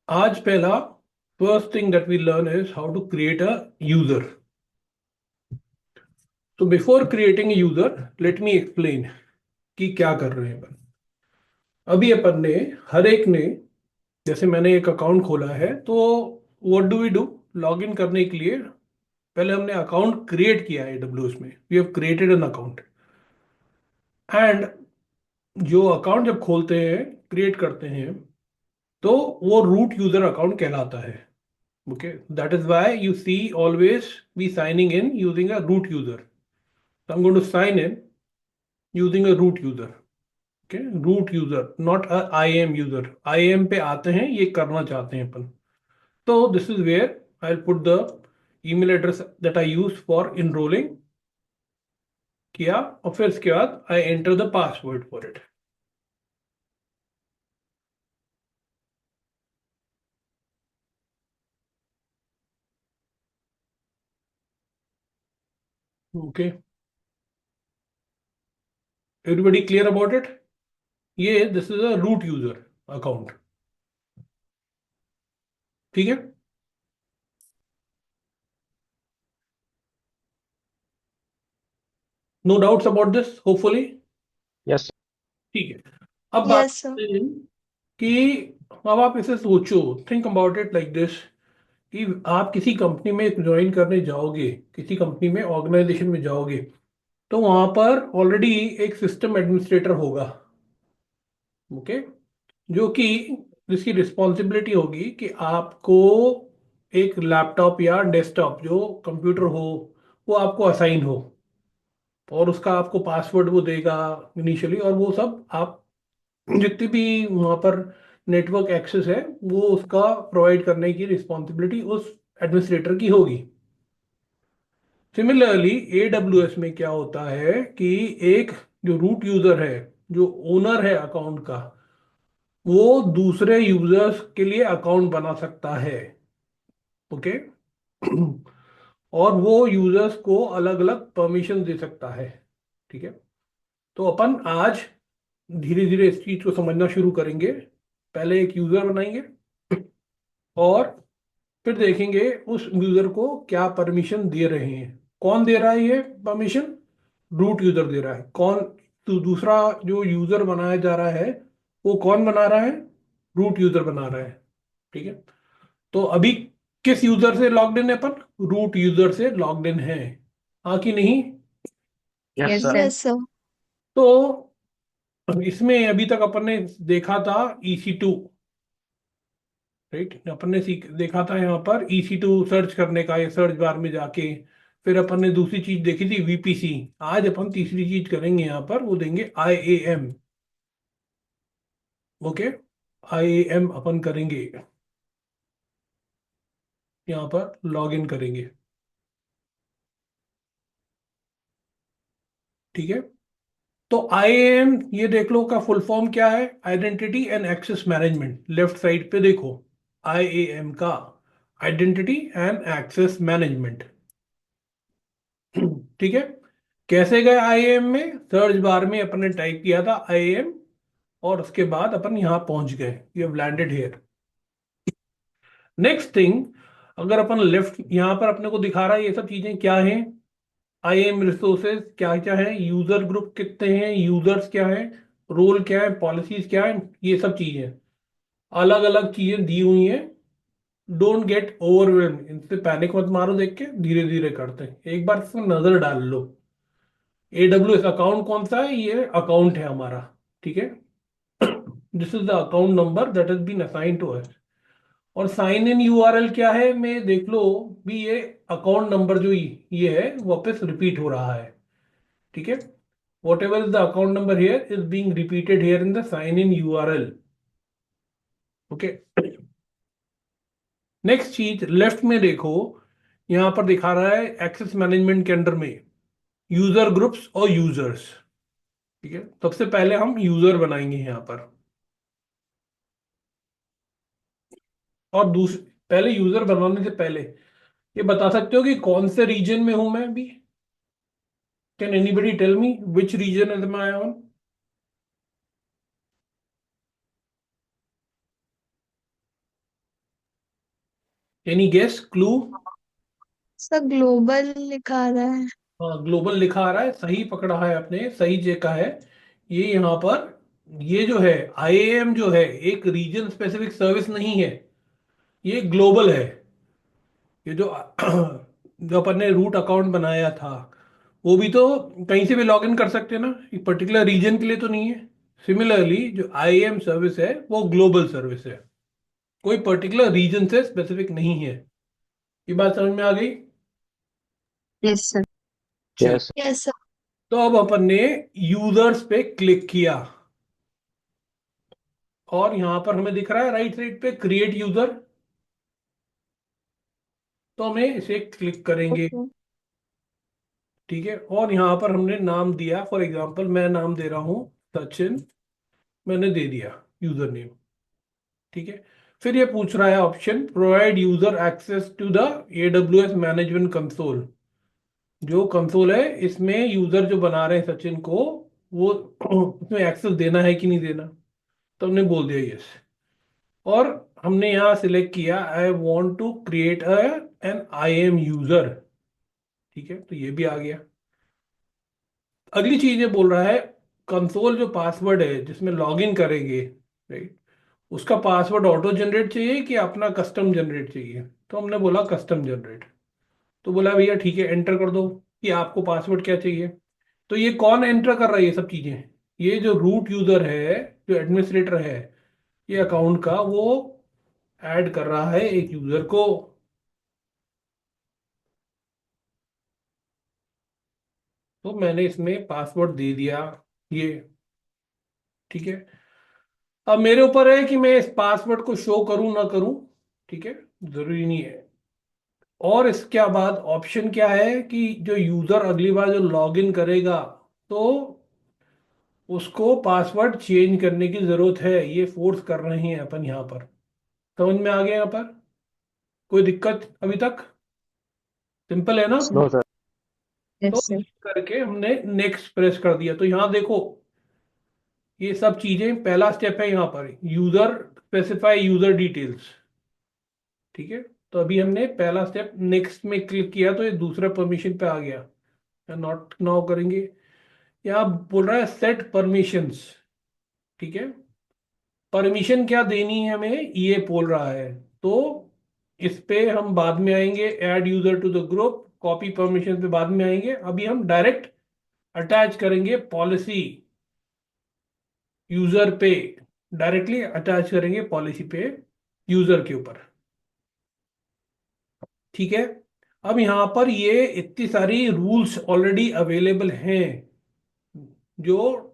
आज पहला first thing that we learn is how to create a user. तो before creating user let me explain कि क्या कर रहे हैं अपन. अभी अपन ने हर एक ने, जैसे मैंने एक अकाउंट खोला है तो what do we do. Log in करने के लिए पहले हमने अकाउंट क्रिएट किया है AWS में. We have created an account and जो अकाउंट जब खोलते हैं, क्रिएट करते हैं, तो वो रूट यूजर अकाउंट कहलाता है. Okay, that is why you see always be signing in using a root user. So I'm going to sign in using a root user. Okay, root user, not a IAM user. IAM पे आते हैं, ये करना चाहते हैं अपन. So this is where I'll put the email address that I use for enrolling. किया और फिर इसके बाद I enter the password for it. Okay, everybody clear about it? ये this is a root user account. ठीक है. No doubts about this, hopefully. Yes. ठीक है. अब बात Yes, sir. करते हैं कि अब आप इसे सोचो, think about it like this, कि आप किसी कंपनी में ज्वाइन करने जाओगे, किसी कंपनी में ऑर्गेनाइजेशन में जाओगे, तो वहां पर ऑलरेडी एक सिस्टम एडमिनिस्ट्रेटर होगा. ओके. जो कि जिसकी रिस्पॉन्सिबिलिटी होगी कि आपको एक लैपटॉप या डेस्कटॉप जो कंप्यूटर हो वो आपको असाइन हो, और उसका आपको पासवर्ड वो देगा इनिशियली, और वो सब आप जितनी भी वहाँ पर नेटवर्क एक्सेस है वो उसका प्रोवाइड करने की रिस्पॉन्सिबिलिटी उस एडमिनिस्ट्रेटर की होगी. सिमिलरली AWS में क्या होता है कि एक जो रूट यूजर है, जो ओनर है अकाउंट का, वो दूसरे यूजर्स के लिए अकाउंट बना सकता है. ओके. और वो यूजर्स को अलग अलग परमिशन दे सकता है. ठीक है. तो अपन आज धीरे धीरे इस चीज को समझना शुरू करेंगे. पहले एक यूजर बनाएंगे और फिर देखेंगे उस यूजर को क्या परमिशन दे रहे हैं. कौन दे रहा है ये परमिशन? रूट यूजर दे रहा है. कौन? तो दूसरा जो यूजर बनाया जा रहा है वो कौन बना रहा है? रूट यूजर बना रहा है. ठीक है. तो अभी किस यूजर से लॉग्ड इन है अपन? रूट यूजर से लॉग्ड इन है. हाँ कि नहीं? Yes Yes, sir. sir. तो इसमें अभी तक अपन ने देखा था EC2. राइट. अपन ने देखा था यहाँ पर EC2 सर्च करने का, ये सर्च बार में जाके. फिर अपन ने दूसरी चीज देखी थी VPC. आज अपन तीसरी चीज करेंगे यहाँ पर, वो देंगे IAM. ओके. IAM अपन करेंगे, यहाँ पर लॉग इन करेंगे. ठीक है. तो IAM ये देख लो का फुल फॉर्म क्या है. Identity and access management. Left side पे देखो IAM का, आइडेंटिटी एंड एक्सेस मैनेजमेंट. ठीक है. कैसे गए IAM में? सर्च बार में अपन ने टाइप किया था IAM, और उसके बाद अपन यहाँ पहुंच गए. You have landed here. Next thing, अगर अपन लेफ्ट यहाँ पर अपने को दिखा रहा है ये सब चीजें क्या हैं. IAM रिसोर्सेज क्या क्या है, यूजर ग्रुप कितने हैं, यूजर्स क्या है, रोल क्या है, पॉलिसीज क्या है, ये सब चीजें अलग अलग चीजें दी हुई हैं. डोंट गेट ओवरवेल्म, इनसे पैनिक मत मारो. देख के धीरे धीरे करते हैं, एक बार इसमें नजर डाल लो. AWS अकाउंट कौन सा है? ये अकाउंट है हमारा. ठीक है. This is the account number that has been assigned to us. और साइन इन URL क्या है मैं देख लो भी. ये अकाउंट नंबर जो ये है वापस रिपीट हो रहा है. ठीक है. Whatever is the account number here is being repeated here in the sign in URL. Okay. Next चीज लेफ्ट में देखो, यहां पर दिखा रहा है एक्सेस मैनेजमेंट के अंडर में यूजर ग्रुप्स और यूजर्स. ठीक है. सबसे पहले हम यूजर बनाएंगे यहां पर. और दूसरे, पहले यूजर बनाने से पहले ये बता सकते हो कि कौन से रीजन में हूं मैं अभी? Can anybody tell me which region is I? On. Any guess, clue? Sir global लिखा रहा है। हाँ, ग्लोबल लिखा आ रहा है, सही पकड़ा है आपने, सही देखा है। ये यहाँ पर, ये जो है आईएएम जो है, एक रीजन स्पेसिफिक सर्विस नहीं है, ये ग्लोबल है। ये जो जो अपन ने रूट अकाउंट बनाया था, वो भी तो कहीं से भी लॉग इन कर सकते हैं ना, एक पर्टिकुलर रीजन के लिए तो नहीं है। सिमिलरली जो आईएएम सर्विस है वो ग्लोबल सर्विस है, कोई पर्टिकुलर रीजन से स्पेसिफिक नहीं है। ये बात समझ में आ गई? Yes sir. चल, Yes. Yes sir. तो अब अपन ने यूजर्स पे क्लिक किया, और यहां पर हमें दिख रहा है राइट साइड पे क्रिएट यूजर। तो हमें इसे क्लिक करेंगे। ओके। ठीक है, और यहां पर हमने नाम दिया, फॉर एग्जांपल मैं नाम दे रहा हूं सचिन, मैंने दे दिया यूजर नेम। ठीक है, फिर ये पूछ रहा है option provide user access to the AWS management console. जो कंसोल है, इसमें यूजर जो बना रहे हैं सचिन को, वो उसमें एक्सेस देना है कि नहीं देना। तो हमने बोल दिया यस, और हमने यहाँ सिलेक्ट किया I want to create an I M user. ठीक है, तो ये भी आ गया। अगली चीज ये बोल रहा है कंसोल जो पासवर्ड है जिसमें लॉगिन करेंगे, राइट, उसका पासवर्ड ऑटो जनरेट चाहिए कि अपना कस्टम जनरेट चाहिए। तो हमने बोला कस्टम जनरेट। तो बोला भैया ठीक है, एंटर कर दो कि आपको पासवर्ड क्या चाहिए। तो ये कौन एंटर कर रहा है ये सब चीजें? ये जो रूट यूजर है, जो एडमिनिस्ट्रेटर है ये अकाउंट का, वो ऐड कर रहा है एक यूजर को। तो मैंने इसमें पासवर्ड दे दिया ये। ठीक है, अब मेरे ऊपर है कि मैं इस पासवर्ड को शो करूं ना करूं। ठीक है, जरूरी नहीं है। और इसके बाद ऑप्शन क्या है कि जो यूजर अगली बार जो लॉगिन करेगा, तो उसको पासवर्ड चेंज करने की जरूरत है, ये फोर्स कर रहे हैं अपन यहाँ पर। समझ में आ गया यहाँ पर? कोई दिक्कत अभी तक? सिंपल है ना? No, sir. तो यस सर। ये करके हमने नेक्स्ट प्रेस कर दिया, तो यहाँ देखो ये सब चीजें, पहला स्टेप है यहाँ पर यूजर स्पेसिफाई यूजर डिटेल्स। ठीक है, तो अभी हमने पहला स्टेप नेक्स्ट में क्लिक किया, तो ये दूसरा परमिशन पे आ गया। नॉट नाउ करेंगे, यहाँ बोल रहा है सेट परमिशंस। ठीक है, परमिशन क्या देनी है हमें ये बोल रहा है। तो इस पे हम बाद में आएंगे, add user to the group, copy permission पे बाद में आएंगे। अभी हम डायरेक्ट अटैच करेंगे पॉलिसी यूजर पे, डायरेक्टली अटैच करेंगे पॉलिसी पे यूजर के ऊपर। ठीक है, अब यहां पर ये इतनी सारी रूल्स ऑलरेडी अवेलेबल हैं, जो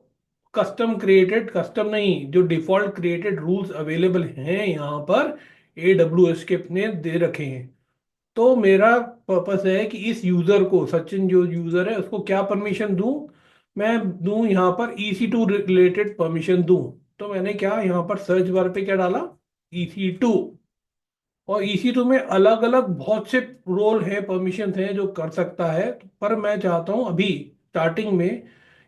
कस्टम क्रिएटेड, कस्टम नहीं, जो डिफॉल्ट क्रिएटेड रूल्स अवेलेबल हैं यहाँ पर AWS के ने दे रखे हैं। तो मेरा पर्पस है कि इस यूजर को, सचिन जो यूजर है, उसको क्या परमिशन दूं? मैं दूं यहाँ पर EC2 रिलेटेड परमिशन दूं। तो मैंने क्या यहाँ पर सर्च बार पे क्या डाला, EC2। और EC2 में अलग अलग बहुत से रोल हैं, परमिशन हैं जो कर सकता है। पर मैं चाहता हूं अभी स्टार्टिंग में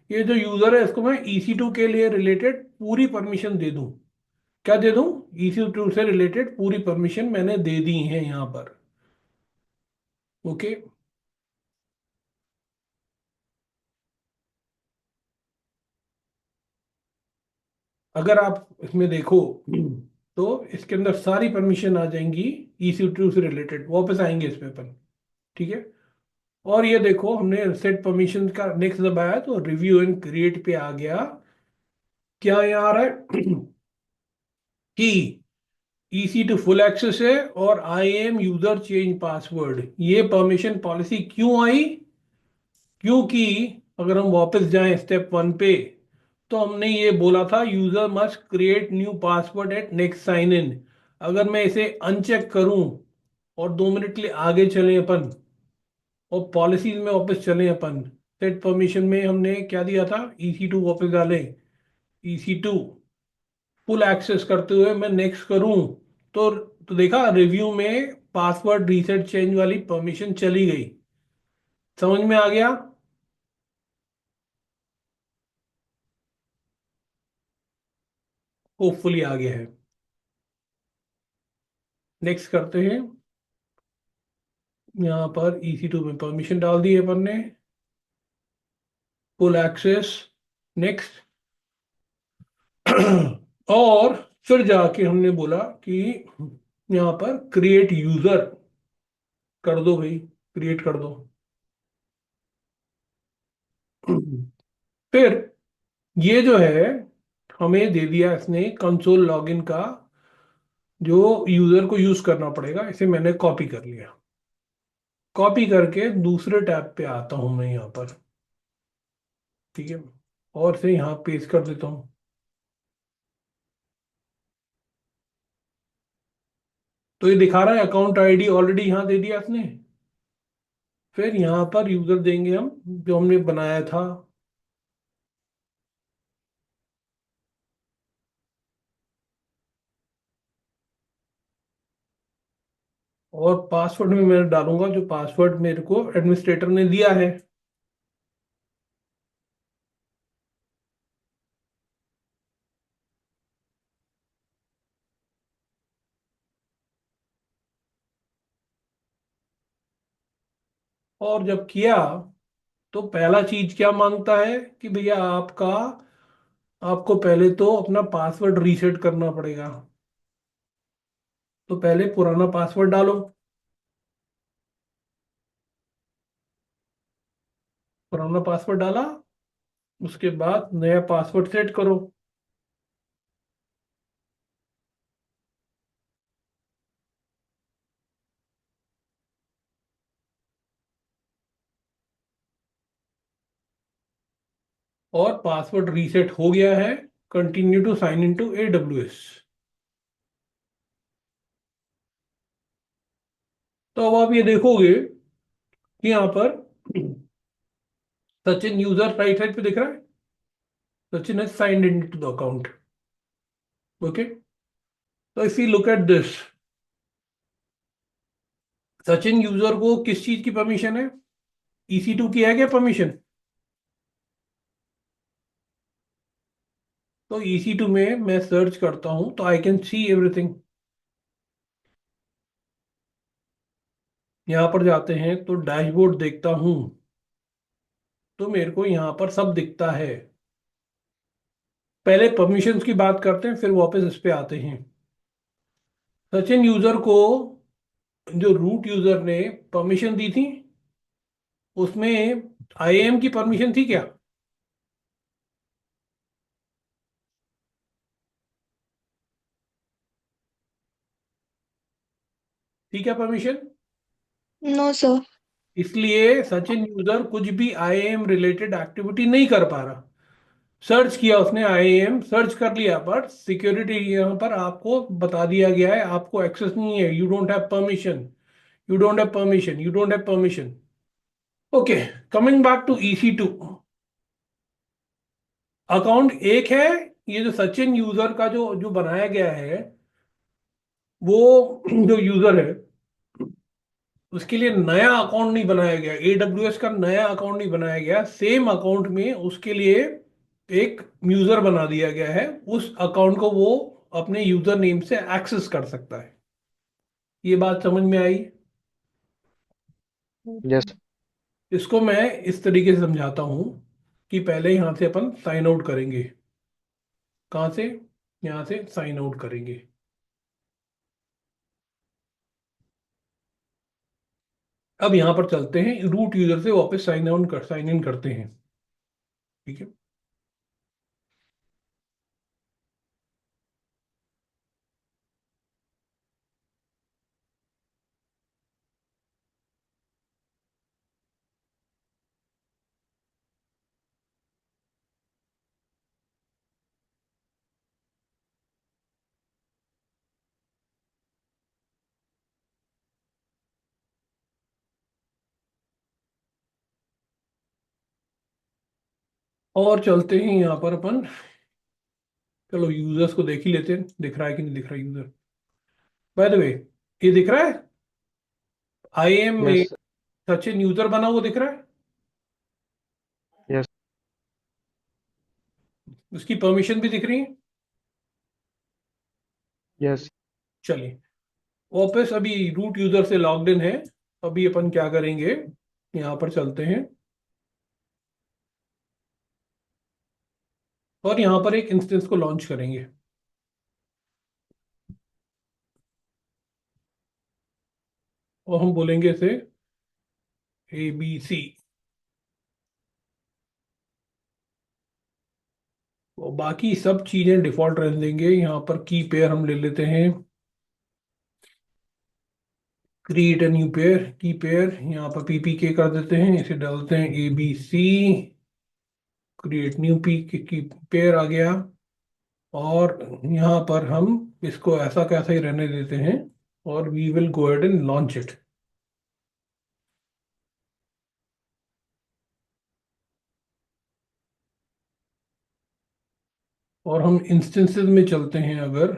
ये जो यूजर है इसको मैं EC2 के लिए रिलेटेड पूरी परमिशन दे दूं। क्या दे दूं? EC2 से रिलेटेड पूरी परमिशन मैंने दे दी है यहाँ पर। ओके, अगर आप इसमें देखो तो इसके अंदर सारी परमिशन आ जाएंगी EC2 से रिलेटेड, वापस आएंगे इस पे अपन। ठीक है, और ये देखो हमने सेट परमिशन का नेक्स्ट दबाया तो रिव्यू एंड क्रिएट पे आ गया। क्या यहाँ आ रहा है कि EC2 फुल एक्सेस है और आई एम यूजर चेंज पासवर्ड। ये परमिशन पॉलिसी क्यों आई? क्योंकि अगर हम वापस जाएं स्टेप 1 पे, तो हमने ये बोला था user must create new password at next sign in. अगर मैं इसे अनचेक करूं और 2 मिनट के लिए आगे चलें अपन, और पॉलिसीज में वापस चलें अपन, सेट परमिशन में हमने क्या दिया था, EC2 वापस डालें, EC2 फुल एक्सेस करते हुए मैं नेक्स्ट करूं, तो तो देखा रिव्यू में पासवर्ड रीसेट चेंज वाली परमिशन चली गई। समझ में आ गया? होपफुली आ गया है। नेक्स्ट करते हैं। यहाँ पर EC2 में परमिशन डाल दी है अपन ने, फुल एक्सेस, नेक्स्ट। और फिर जाके हमने बोला कि यहाँ पर क्रिएट यूजर कर दो भाई, क्रिएट कर दो। फिर ये जो है हमें दे दिया इसने कंसोल लॉगिन का, जो यूजर को यूज करना पड़ेगा। इसे मैंने कॉपी कर लिया। कॉपी करके दूसरे टैब पे आता हूं मैं यहाँ पर, ठीक है, और से यहाँ पेस्ट कर देता हूँ। तो ये दिखा रहा है अकाउंट आईडी ऑलरेडी यहाँ दे दिया इसने। फिर यहाँ पर यूजर देंगे हम जो हमने बनाया था। और पासवर्ड में मैं डालूंगा जो पासवर्ड मेरे को एडमिनिस्ट्रेटर ने दिया है। और जब किया तो पहला चीज क्या मांगता है कि भैया आपको पहले तो अपना पासवर्ड रीसेट करना पड़ेगा। तो पहले पुराना पासवर्ड डालो। पुराना पासवर्ड डाला, उसके बाद नया पासवर्ड सेट करो। और पासवर्ड रीसेट हो गया है। Continue to sign in to AWS। तो अब आप ये देखोगे कि यहाँ पर सचिन यूजर राइट साइड पे दिख रहा है। सचिन है signed in to the account. Okay, तो if you look at this, Sachin user को किस चीज की परमिशन है? EC2 की है क्या परमिशन? तो EC2 में मैं सर्च करता हूं तो आई कैन सी एवरीथिंग। यहां पर जाते हैं तो डैशबोर्ड देखता हूं, तो मेरे को यहां पर सब दिखता है। पहले परमिशंस की बात करते हैं, फिर वापस इस पे आते हैं। सचिन यूजर को जो रूट यूजर ने परमिशन दी थी, उसमें IAM की परमिशन थी क्या? थी क्या परमिशन? No sir. इसलिए सचिन यूजर कुछ भी IAM रिलेटेड एक्टिविटी नहीं कर पा रहा। सर्च किया उसने, IAM सर्च कर लिया, पर सिक्योरिटी यहाँ पर आपको बता दिया गया है आपको एक्सेस नहीं है, you don't have permission, you don't have permission, you don't have permission. Okay, coming back to EC2। Account एक है। ये जो सचिन यूजर का जो जो बनाया गया है, वो जो यूजर है उसके लिए नया अकाउंट नहीं बनाया गया, AWS का नया अकाउंट नहीं बनाया गया। सेम अकाउंट में उसके लिए एक यूजर बना दिया गया है। उस अकाउंट को वो अपने यूजर नेम से एक्सेस कर सकता है। ये बात समझ में आई? Yes. इसको मैं इस तरीके से समझाता हूं कि पहले यहां से अपन साइन आउट करेंगे। कहां से? यहां से साइन आउट करेंगे। अब यहां पर चलते हैं, रूट यूजर से वापस साइन इन करते हैं। ठीक है। और चलते हैं यहां पर अपन। चलो यूजर्स को देख ही लेते हैं, दिख रहा है कि नहीं दिख रहा यूजर। बाय द वे, ये दिख रहा है IAM में Yes. सचिन यूजर बना हुआ दिख रहा है। Yes. उसकी परमिशन भी दिख रही है। Yes. चलिए, वापस अभी रूट यूजर से लॉग्ड इन है, अभी अपन क्या करेंगे, यहाँ पर चलते हैं और यहाँ पर एक इंस्टेंस को लॉन्च करेंगे। और हम बोलेंगे इसे ABC। और बाकी सब चीजें डिफॉल्ट रहने देंगे। यहाँ पर की पेयर हम ले लेते हैं, क्रिएट अ न्यू पेयर, की पेयर यहाँ पर PPK कर देते हैं, इसे डालते हैं ABC, क्रिएट न्यू पी की पेयर आ गया। और यहाँ पर हम इसको ऐसा कैसा ही रहने देते हैं और we will go ahead and launch it. और हम इंस्टेंसेस में चलते हैं अगर,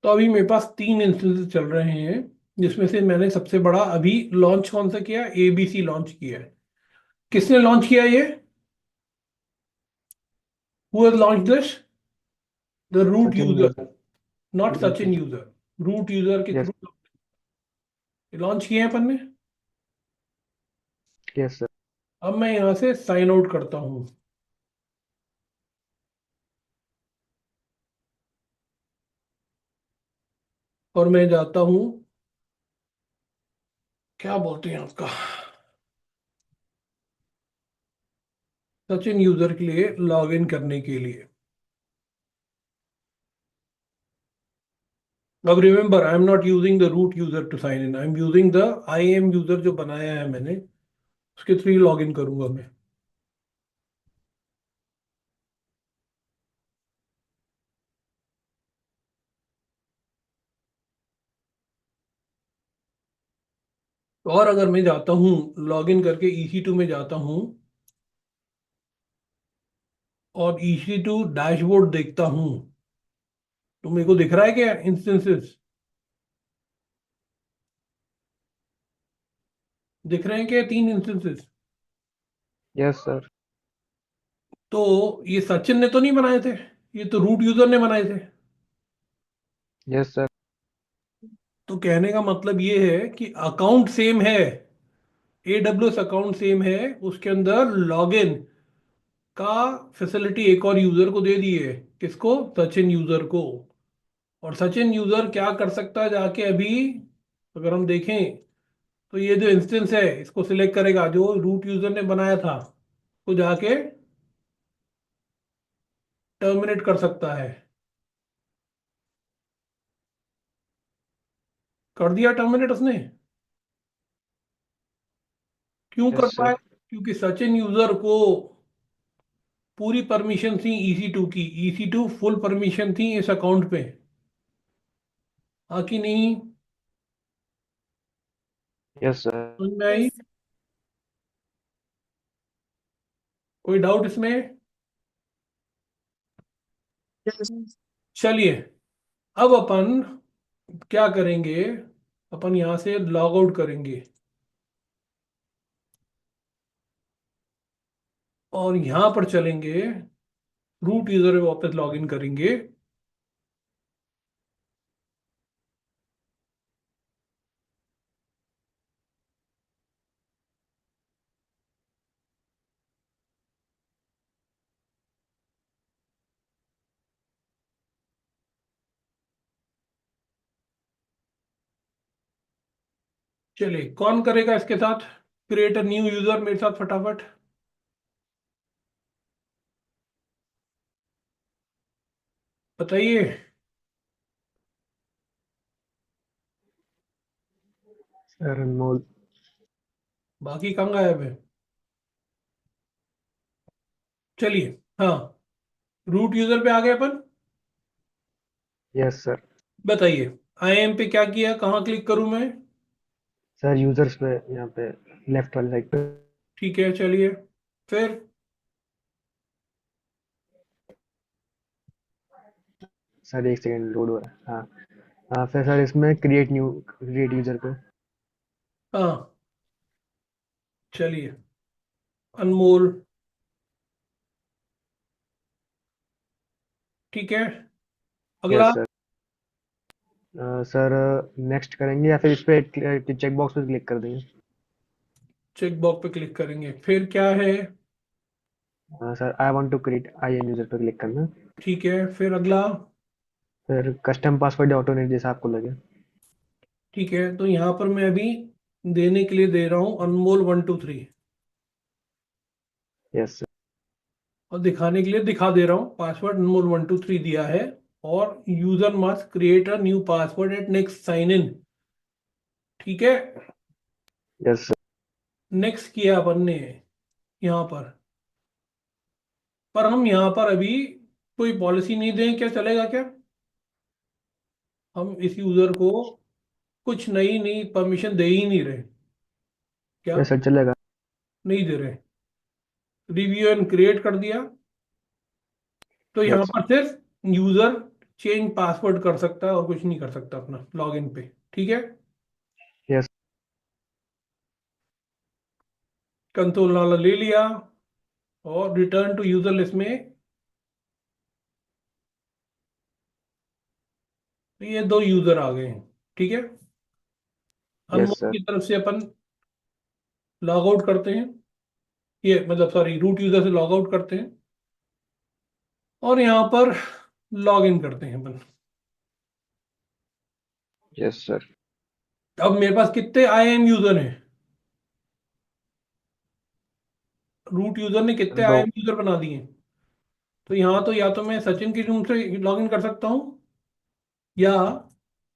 तो अभी मेरे पास 3 इंस्टेंसेस चल रहे हैं, जिसमें से मैंने सबसे बड़ा अभी लॉन्च कौन सा किया, ABC लॉन्च किया है। किसने लॉन्च किया ये? Who has launch this? The root Sachin user, user. Not yes Sachin user. Root user के यस थ्रू लॉन्च किए हैं अपन ने। Yes sir. अब मैं यहां से साइन आउट करता हूं और मैं जाता हूं, क्या बोलते हैं उसका, सचिन यूजर के लिए लॉग इन करने के लिए। अब remember, I am not using the root user to sign in, I am using the IAM user जो बनाया है मैंने, उसके थ्रू लॉग इन करूंगा मैं। और अगर मैं जाता हूँ लॉग इन करके EC2 में जाता हूँ और EC2 डैशबोर्ड देखता हूँ, तो मेरे को दिख रहा है क्या इंस्टेंसेस? दिख रहे हैं क्या 3 इंस्टेंसेस? Yes sir. तो ये सचिन ने तो नहीं बनाए थे, ये तो रूट यूजर ने बनाए थे। Yes sir. तो कहने का मतलब ये है कि अकाउंट सेम है, AWS अकाउंट सेम है, उसके अंदर लॉगिन का फैसिलिटी एक और यूजर को दे दी है। किसको? सचिन यूजर को। और सचिन यूजर क्या कर सकता है जाके अभी, अगर हम देखें, तो ये जो इंस्टेंस है इसको सिलेक्ट करेगा जो रूट यूजर ने बनाया था, तो जाके टर्मिनेट कर सकता है। कर दिया टर्मिनेट उसने। क्यों कर यस पाए? सर। क्योंकि सचिन यूजर को पूरी परमिशन थी EC2 की, EC2 फुल परमिशन थी इस अकाउंट पे। हाँ कि नहीं? Yes sir. समझ में आई? कोई डाउट इसमें? चलिए, अब अपन क्या करेंगे, अपन यहां से लॉग आउट करेंगे और यहां पर चलेंगे, रूट यूजर में वापस लॉग इन करेंगे। चलिए, कौन करेगा इसके साथ क्रिएट अ न्यू यूजर मेरे साथ फटाफट? बताइए। सर अनमोल। बाकी कहाँ गायब है? चलिए, हाँ, रूट यूजर पे आ गए अपन। Yes sir. बताइए, IAM पे क्या किया, कहाँ क्लिक करूं मैं? सर यूजर्स पे यहाँ पे लेफ्ट वाली साइड पे। ठीक है, चलिए, फिर सर एक सेकंड लोड हो रहा है। हाँ हाँ, फिर सर इसमें क्रिएट यूजर पे। हाँ, चलिए, अनमोल, ठीक है, अगला। Yes sir. सर नेक्स्ट करेंगे या फिर इस पे चेक बॉक्स पे क्लिक कर देंगे? चेक बॉक्स पे क्लिक करेंगे, फिर क्या है? Sir I want to create I an user पे क्लिक करना है। ठीक है, फिर अगला। फिर कस्टम पासवर्ड ऑटोमेट जैसा आपको लगे। ठीक है, तो यहाँ पर मैं अभी देने के लिए दे रहा हूँ अनमोल 123, यस और दिखाने के लिए दिखा दे रहा हूँ पासवर्ड अनमोल 123 दिया है। और user must create a new password at next sign in. ठीक है, यस नेक्स्ट किया अपन ने यहाँ पर हम यहाँ पर अभी कोई पॉलिसी नहीं दें, क्या चलेगा क्या? हम इस यूजर को कुछ नई नई परमिशन दे ही नहीं रहे, क्या? यस सर चलेगा। नहीं दे रहे। रिव्यू एंड क्रिएट कर दिया, तो यहाँ यस पर सिर्फ यूजर चेंज पासवर्ड कर सकता है और कुछ नहीं कर सकता अपना लॉगिन पे। ठीक है, यस कंसोल वाला ले लिया, और रिटर्न टू यूजर लिस्ट में ये दो यूजर आ गए हैं। ठीक है, यस अनमोल सर की तरफ से अपन लॉग आउट करते हैं, ये मतलब सॉरी रूट यूजर से लॉग आउट करते हैं, और यहाँ पर लॉग इन करते हैं अपन। Yes sir. अब मेरे पास कितने IAM यूजर हैं? रूट यूजर ने कितने दो। IAM यूजर बना दिए? तो यहाँ तो या तो मैं सचिन के रूम से लॉग इन कर सकता हूँ, या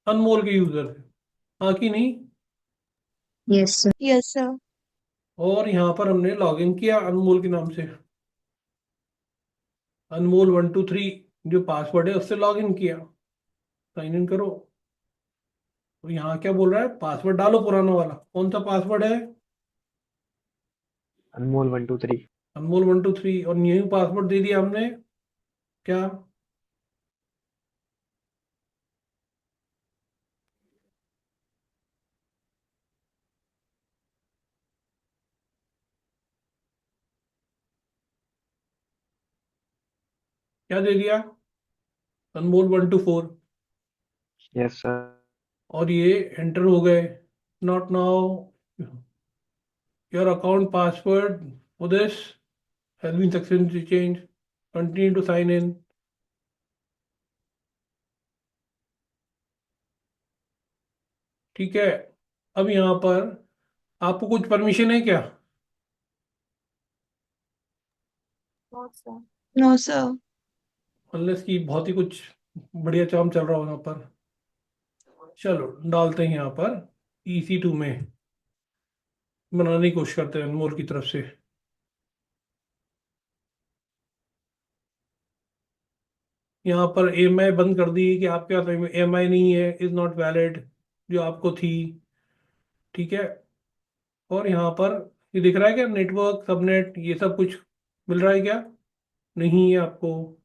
अनमोल के यूजर से। हाँ कि नहीं? Yes sir. Yes sir. और यहाँ पर हमने लॉग इन किया अनमोल के नाम से, अनमोल 123 जो पासवर्ड है उससे लॉग इन किया। साइन इन करो, तो यहाँ क्या बोल रहा है? पासवर्ड डालो पुराना वाला। कौन सा पासवर्ड है? अनमोल 123। अनमोल 123, और न्यू पासवर्ड दे दिया हमने, क्या? क्या दे दिया? अनमोल 124। Yes sir. और ये एंटर हो गए। Not now, your account password for this has been successfully change, continue to sign in. ठीक है, अब यहाँ पर आपको कुछ परमिशन है क्या? No sir. अनलेस की बहुत ही कुछ बढ़िया काम चल रहा हो यहाँ पर। चलो डालते हैं यहाँ पर EC2 में, बनाने की कोशिश करते हैं अनमोल की तरफ से। यहाँ पर EMI बंद कर दी कि आपके पास EMI नहीं है, इज नॉट वैलिड, जो आपको थी। ठीक है, और यहाँ पर ये दिख रहा है क्या? नेटवर्क सबनेट ये सब कुछ मिल रहा है क्या? नहीं है आपको।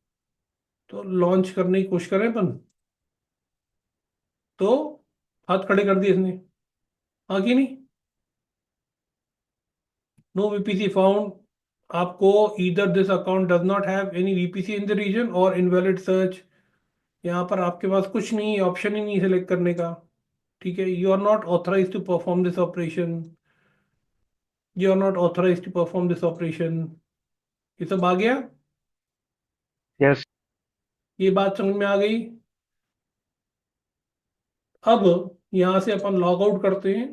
तो लॉन्च करने की कोशिश करें अपन, तो हाथ खड़े कर दिए इसने। हाँ कि नहीं? No VPC found. आपको either this account does not have any VPC in the region और इनवैलिड सर्च। यहाँ पर आपके पास कुछ नहीं, ऑप्शन ही नहीं सेलेक्ट करने का। ठीक है, you are not authorise to perform this operation, you are not authorise to perform this operation. ये सब आ गया। यस ये बात समझ में आ गई। अब यहाँ से अपन लॉग आउट करते हैं,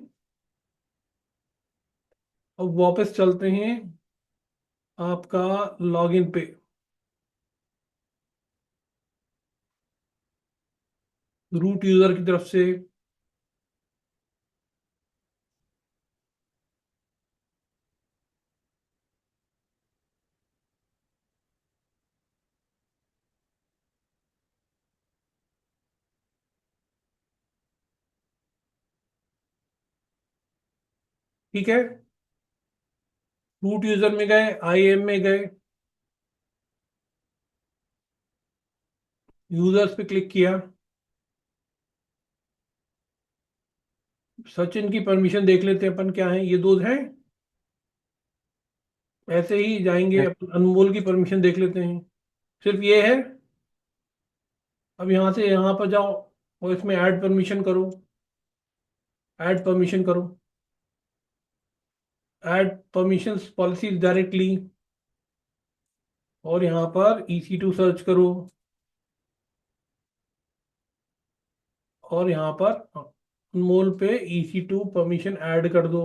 अब वापस चलते हैं आपका लॉगिन पे। रूट यूजर की तरफ से। ठीक है, रूट यूजर में गए, IAM में गए, यूजर्स पे क्लिक किया। सचिन की परमिशन देख लेते हैं अपन, क्या है? ये दो हैं। ऐसे ही जाएंगे यस अपन, अनमोल की परमिशन देख लेते हैं, सिर्फ ये है। अब यहाँ से यहाँ पर जाओ, और इसमें ऐड परमिशन करो, ऐड परमिशन करो, ऐड परमिशंस पॉलिसीज डायरेक्टली, और यहाँ पर EC2 सर्च करो, और यहाँ पर अनमोल पे EC2 परमिशन ऐड कर दो।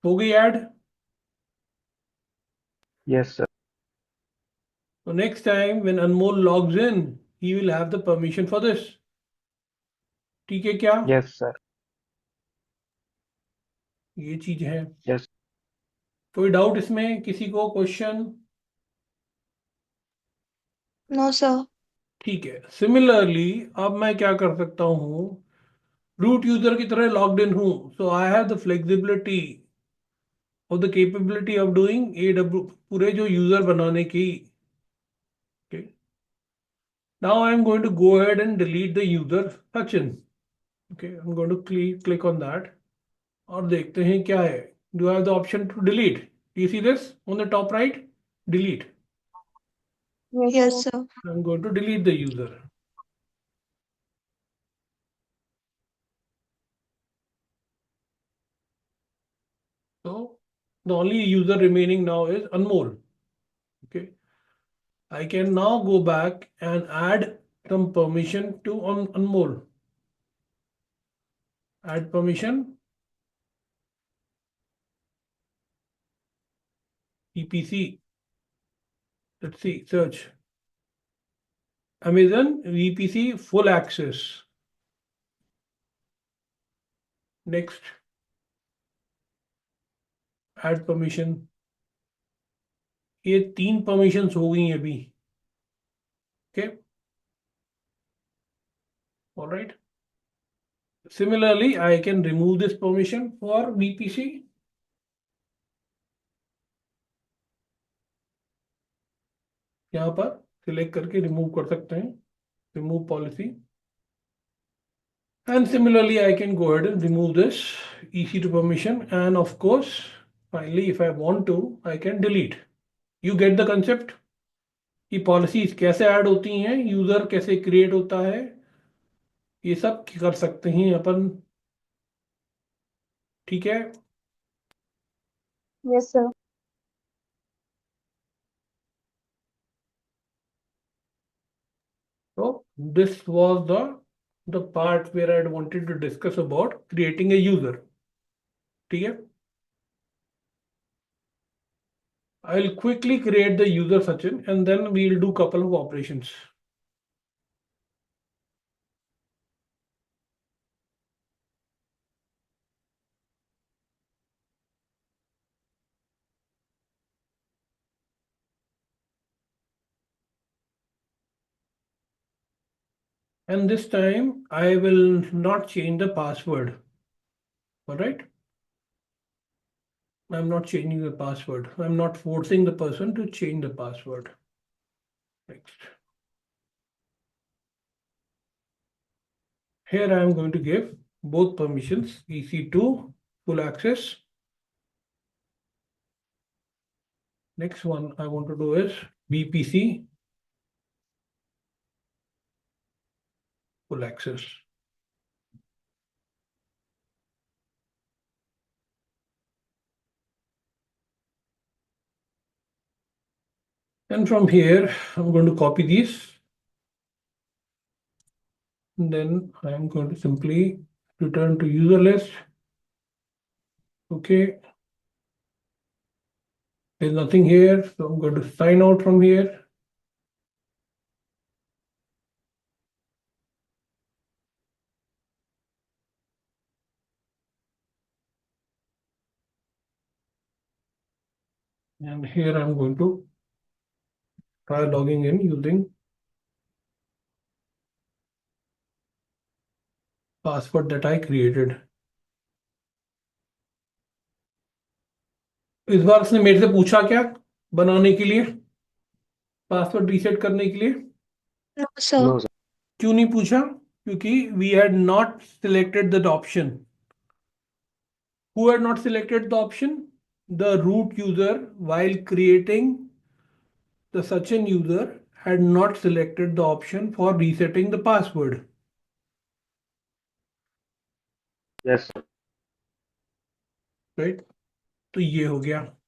हो गई add. Yes, sir. So next time when Anmol logs in, he will have the permission for this. ठीक है क्या? Yes, sir. ये चीज है। Yes. कोई डाउट इसमें, किसी को क्वेश्चन? No sir. ठीक है। सिमिलरली अब मैं क्या कर सकता हूँ, रूट यूजर की तरह लॉग्ड इन हूँ, so I have the flexibility और the capability of doing AW पूरे जो यूजर बनाने की। Now I am going to go ahead and delete the user Sachin. Okay, I am going to click on that और देखते हैं क्या है। Do have the option to delete? You see this on the top right, delete. Yes sir. I am going to delete the user. So the only user remaining now is Anmol. Okay, I can now go back and add some permission to Anmol. Add permission, EPC. Let's see, search. Amazon VPC full access. Next, add permission. ये 3 permissions हो गई हैं अभी। Okay, all right. Similarly, I can remove this permission for VPC. यहाँ पर select करके remove कर सकते हैं, remove policy. And similarly, I can go ahead and remove this EC2 permission. And of course, finally, if I want to, I can delete. You get the concept? कि policies कैसे add होती हैं, user कैसे create होता है, ये सब कर सकते हैं अपन। ठीक है। Yes sir. So this was the part where I wanted to discuss about creating a user. ठीक है। I'll quickly create the user Sachin and then we'll do couple of operations. And this time I will not change the password. All right. I'm not changing the password. I'm not forcing the person to change the password. Next. Here I am going to give both permissions, EC2 full access. Next one I want to do is VPC full access. And from here, I'm going to copy these. And then I'm going to simply return to user list. Okay. There's nothing here, so I'm going to sign out from here. And here I'm going to try logging in using password that I created. इस बार उसने मेरे से पूछा क्या बनाने के लिए, password reset करने के लिए? No sir. No, sir. क्यों नहीं पूछा? क्योंकि we had not selected that option. Who had not selected the option? The root user while creating the Sachin user had not selected the option for resetting the password. Yes, sir. Right, तो ये हो गया।